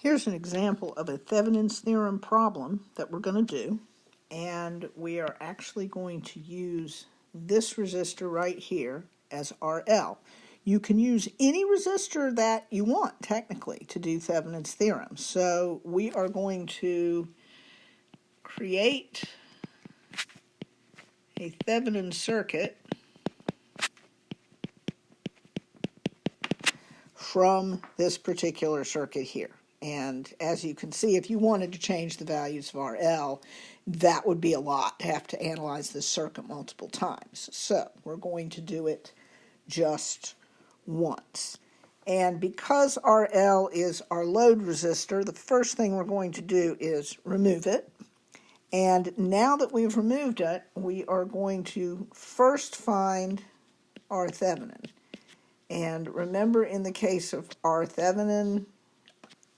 Here's an example of a Thevenin's theorem problem that we're going to do, and we are actually going to use this resistor right here as RL. You can use any resistor that you want, technically, to do Thevenin's theorem. So we are going to create a Thevenin circuit from this particular circuit here. And as you can see, if you wanted to change the values of RL, that would be a lot to have to analyze this circuit multiple times. So we're going to do it just once. And because RL is our load resistor, the first thing we're going to do is remove it. And now that we've removed it, we are going to first find our Thevenin. And remember, in the case of our Thevenin,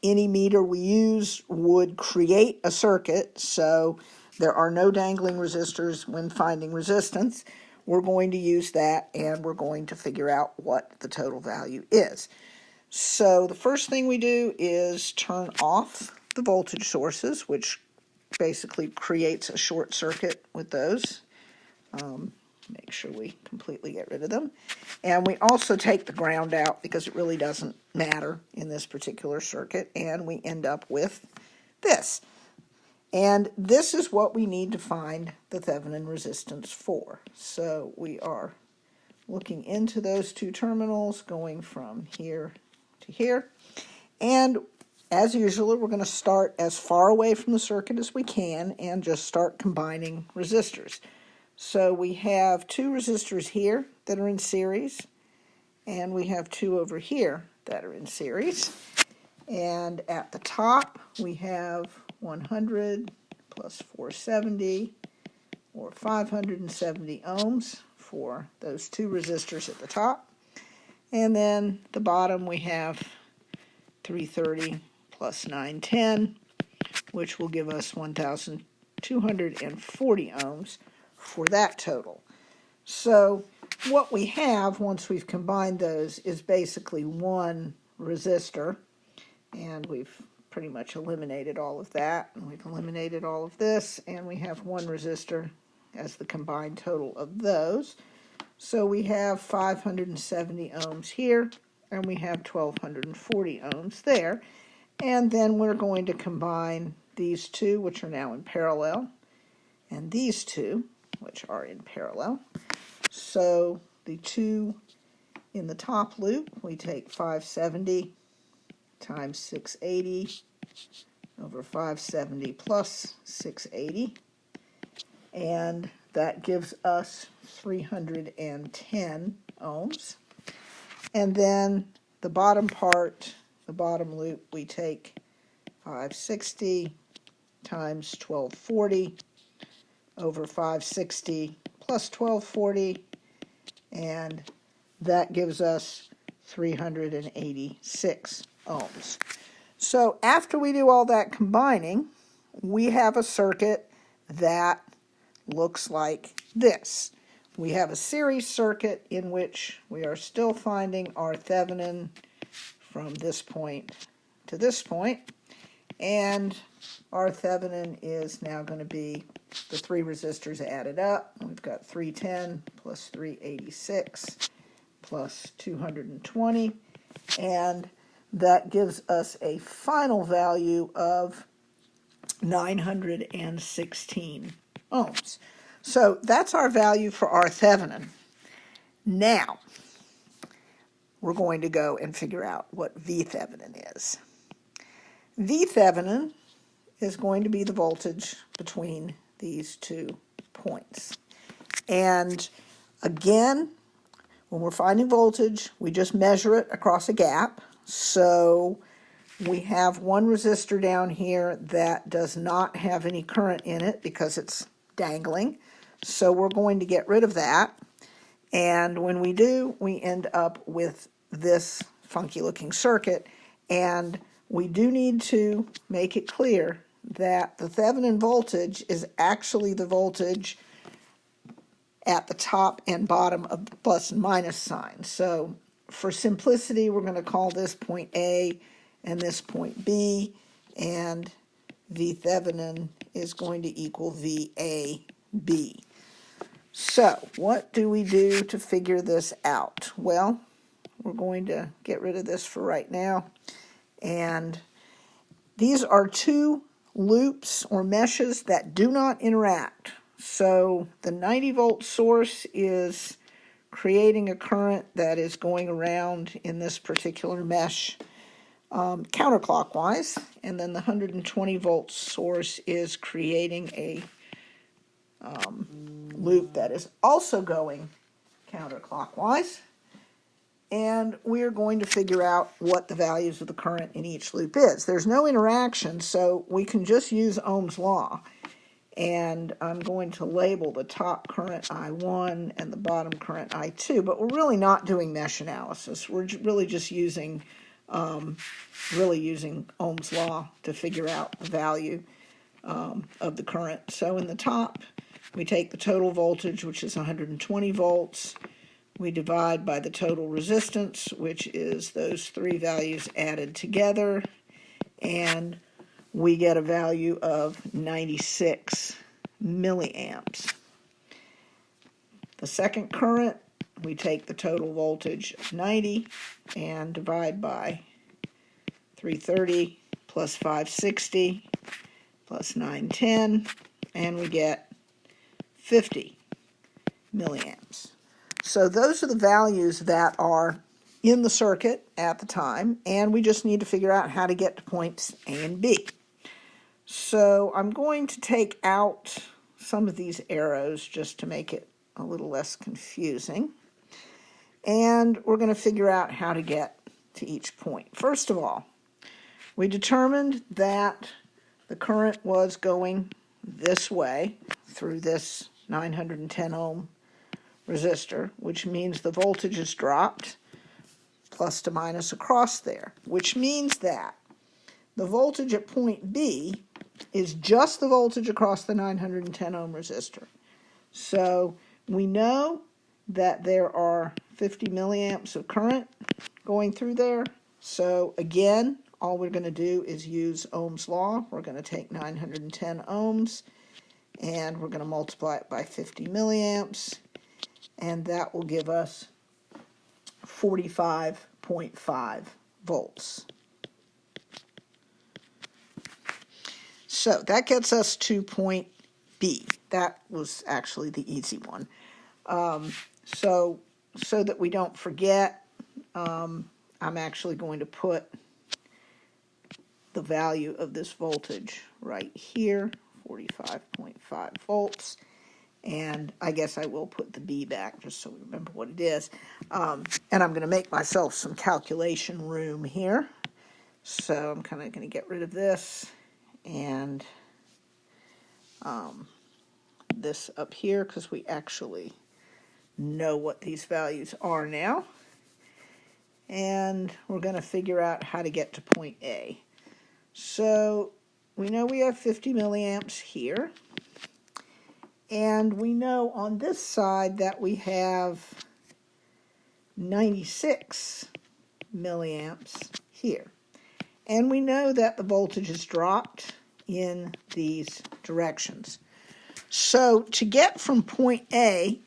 any meter we use would create a circuit, so there are no dangling resistors when finding resistance. We're going to use that, and we're going to figure out what the total value is. So the first thing we do is turn off the voltage sources, which basically creates a short circuit with those. Make sure we completely get rid of them. And we also take the ground out because it really doesn't matter in this particular circuit, and we end up with this. And this is what we need to find the Thevenin resistance for. So we are looking into those two terminals, going from here to here. And as usual, we're going to start as far away from the circuit as we can and just start combining resistors. So we have two resistors here that are in series, and we have two over here that are in series. And at the top, we have 100 plus 470, or 570 ohms for those two resistors at the top. And then the bottom, we have 330 plus 910, which will give us 1,240 ohms for that total. So what we have once we've combined those is basically one resistor, and we've pretty much eliminated all of that, and we've eliminated all of this, and we have one resistor as the combined total of those. So we have 570 ohms here, and we have 1,240 ohms there. And then we're going to combine these two, which are now in parallel, and these two, which are in parallel. So the two in the top loop, we take 570 times 680 over 570 plus 680, and that gives us 310 ohms. And then the bottom part, the bottom loop, we take 560 times 1240 over 560 plus 1240, and that gives us 386 ohms. So after we do all that combining, we have a circuit that looks like this. We have a series circuit in which we are still finding our Thevenin from this point to this point, and our Thevenin is now going to be the three resistors added up. We've got 310 plus 386 plus 220, and that gives us a final value of 916 ohms. So that's our value for our Thevenin. Now, we're going to go and figure out what Thevenin is. Thevenin is going to be the voltage between these 2 points. And again, when we're finding voltage, we just measure it across a gap. So we have one resistor down here that does not have any current in it because it's dangling. So we're going to get rid of that. And when we do, we end up with this funky looking circuit. And we do need to make it clear that the Thevenin voltage is actually the voltage at the top and bottom of the plus and minus sign. So for simplicity, we're going to call this point A, and this point B, and V Thevenin is going to equal VAB. So what do we do to figure this out? Well, we're going to get rid of this for right now. And these are two loops or meshes that do not interact. So the 90-volt source is creating a current that is going around in this particular mesh counterclockwise, and then the 120-volt source is creating a loop that is also going counterclockwise. And we're going to figure out what the values of the current in each loop is. There's no interaction, so we can just use Ohm's law. And I'm going to label the top current I1 and the bottom current I2, but we're really not doing mesh analysis. We're really just using Ohm's law to figure out the value of the current. So in the top, we take the total voltage, which is 120 volts. We divide by the total resistance, which is those three values added together, and we get a value of 96 milliamps. The second current, we take the total voltage of 90 and divide by 330 plus 560 plus 910, and we get 50 milliamps. So those are the values that are in the circuit at the time, and we just need to figure out how to get to points A and B. So I'm going to take out some of these arrows just to make it a little less confusing. And we're going to figure out how to get to each point. First of all, we determined that the current was going this way through this 910 ohm resistor, which means the voltage is dropped plus to minus across there, which means that the voltage at point B is just the voltage across the 910 ohm resistor. So we know that there are 50 milliamps of current going through there. So again, all we're going to do is use Ohm's law. We're going to take 910 ohms and we're going to multiply it by 50 milliamps, and that will give us 45.5 volts. So that gets us to point B. That was actually the easy one. So that we don't forget, I'm actually going to put the value of this voltage right here, 45.5 volts. And I guess I will put the B back just so we remember what it is. And I'm going to make myself some calculation room here. So I'm kind of going to get rid of this and this up here because we actually know what these values are now. And we're going to figure out how to get to point A. So we know we have 50 milliamps here. And we know on this side that we have 96 milliamps here. And we know that the voltage is dropped in these directions. So to get from point A,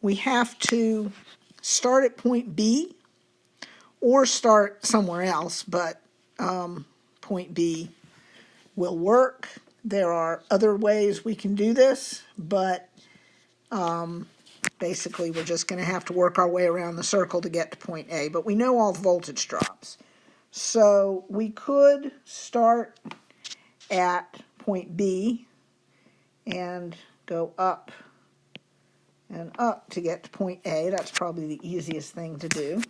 we have to start at point B or start somewhere else, but point B will work. There are other ways we can do this, but basically we're just going to have to work our way around the circle to get to point A. But we know all the voltage drops. So we could start at point B and go up and up to get to point A. That's probably the easiest thing to do.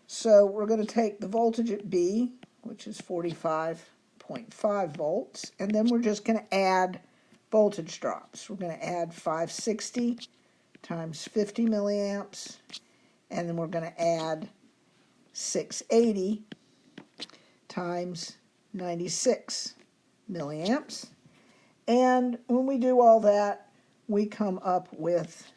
So we're going to take the voltage at B, which is 45.5 volts, and then we're just going to add voltage drops. We're going to add 560 times 50 milliamps, and then we're going to add 680 times 96 milliamps. And when we do all that, we come up with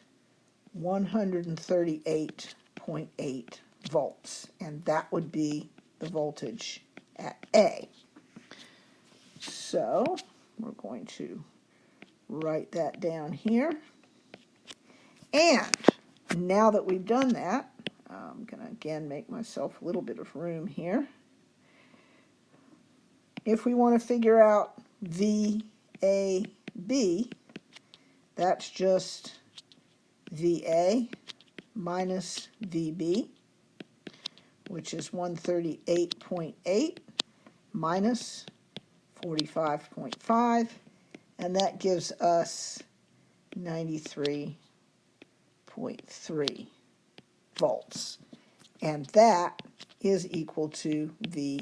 138.8 volts, and that would be the voltage at A. So we're going to write that down here. And now that we've done that, I'm going to again make myself a little bit of room here. If we want to figure out VAB, that's just VA minus VB, which is 138.8 minus 45.5, and that gives us 93.3 volts. And that is equal to the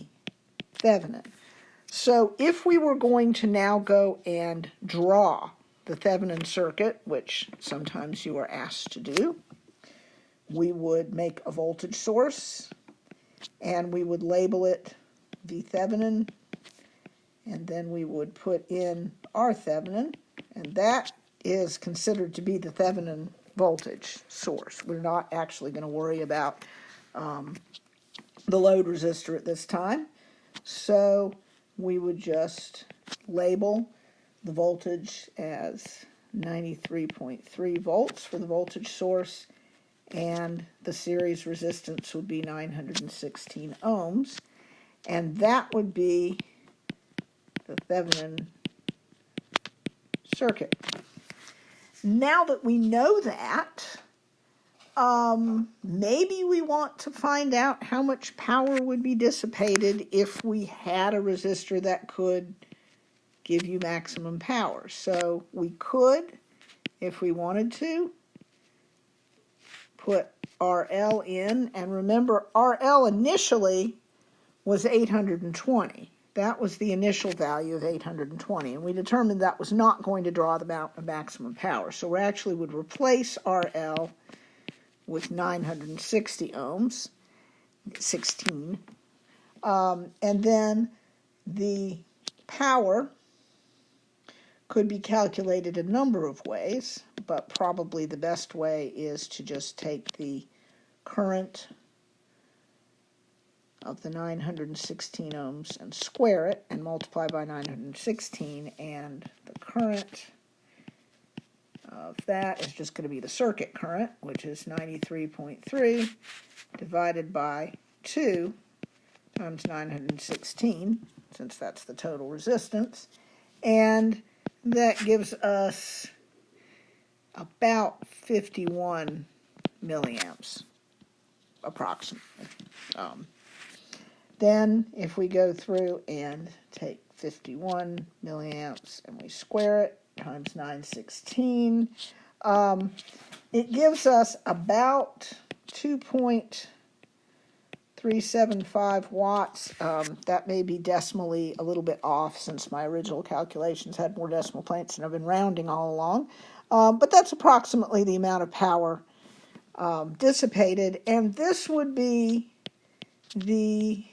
Thevenin. So if we were going to now go and draw the Thevenin circuit, which sometimes you are asked to do, we would make a voltage source, and we would label it the Thevenin, and then we would put in our Thevenin, and that is considered to be the Thevenin voltage source. We're not actually going to worry about the load resistor at this time, so we would just label the voltage as 93.3 volts for the voltage source, and the series resistance would be 916 ohms, and that would be the Thevenin circuit. Now that we know that, maybe we want to find out how much power would be dissipated if we had a resistor that could give you maximum power. So we could, if we wanted to, put RL in, and remember RL initially was 820. That was the initial value of 820, and we determined that was not going to draw the maximum power. So we actually would replace RL with 960 ohms, 16, and then the power could be calculated a number of ways, but probably the best way is to just take the current of the 916 ohms and square it and multiply by 916, and the current of that is just going to be the circuit current, which is 93.3 divided by 2 times 916, since that's the total resistance, and that gives us about 51 milliamps, approximately. Then if we go through and take 51 milliamps and we square it times 916, it gives us about 2.375 watts. That may be decimally a little bit off, since my original calculations had more decimal points and I've been rounding all along. But that's approximately the amount of power dissipated, and this would be the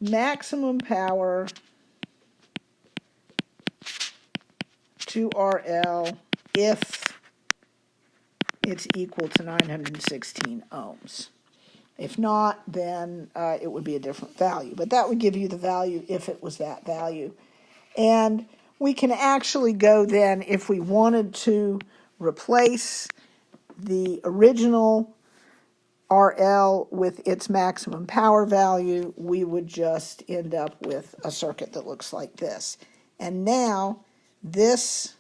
maximum power to RL if it's equal to 916 ohms. If not, then it would be a different value. But that would give you the value if it was that value. And we can actually go then, if we wanted to replace the original RL with its maximum power value, we would just end up with a circuit that looks like this. And now this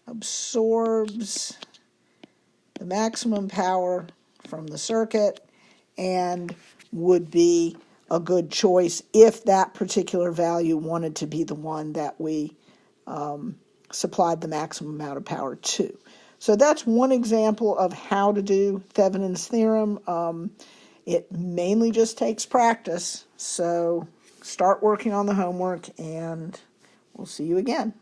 absorbs the maximum power from the circuit and would be a good choice if that particular value wanted to be the one that we supplied the maximum amount of power to. So that's one example of how to do Thevenin's theorem. It mainly just takes practice, so start working on the homework, and we'll see you again.